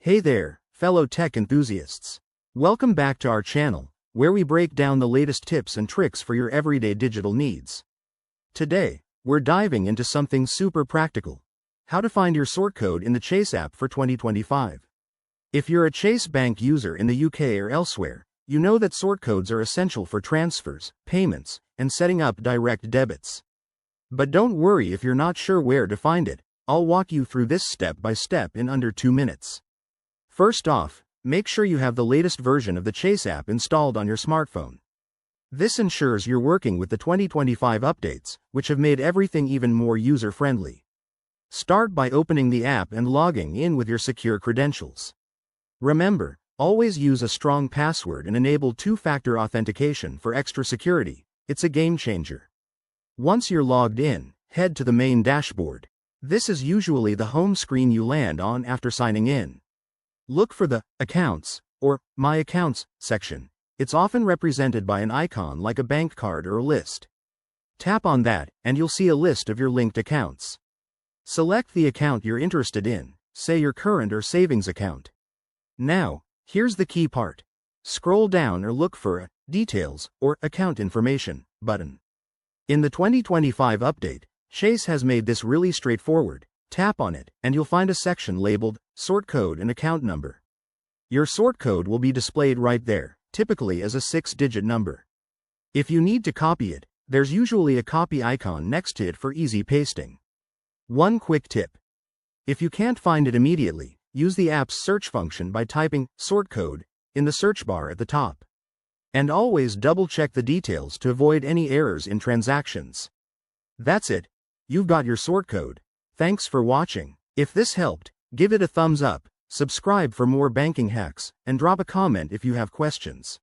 Hey there, fellow tech enthusiasts. Welcome back to our channel, where we break down the latest tips and tricks for your everyday digital needs. Today, we're diving into something super practical: how to find your sort code in the Chase app for 2025. If you're a Chase Bank user in the UK or elsewhere, you know that sort codes are essential for transfers, payments, and setting up direct debits. But don't worry if you're not sure where to find it. I'll walk you through this step by step in under 2 minutes. First off, make sure you have the latest version of the Chase app installed on your smartphone. This ensures you're working with the 2025 updates, which have made everything even more user-friendly. Start by opening the app and logging in with your secure credentials. Remember, always use a strong password and enable two-factor authentication for extra security. It's a game changer. Once you're logged in, head to the main dashboard. This is usually the home screen you land on after signing in. Look for the Accounts or My Accounts section. It's often represented by an icon like a bank card or a list. Tap on that, and you'll see a list of your linked accounts. Select the account you're interested in, say your current or savings account. Now, here's the key part. Scroll down or look for a Details or Account Information button. In the 2025 update, Chase has made this really straightforward. Tap on it, and you'll find a section labeled Sort Code and Account Number. Your sort code will be displayed right there, typically as a 6-digit number. If you need to copy it, there's usually a copy icon next to it for easy pasting. One quick tip: if you can't find it immediately, use the app's search function by typing sort code in the search bar at the top. And always double-check the details to avoid any errors in transactions. That's it. You've got your sort code. Thanks for watching. If this helped, give it a thumbs up, subscribe for more banking hacks, and drop a comment if you have questions.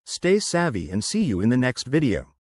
Stay savvy and see you in the next video.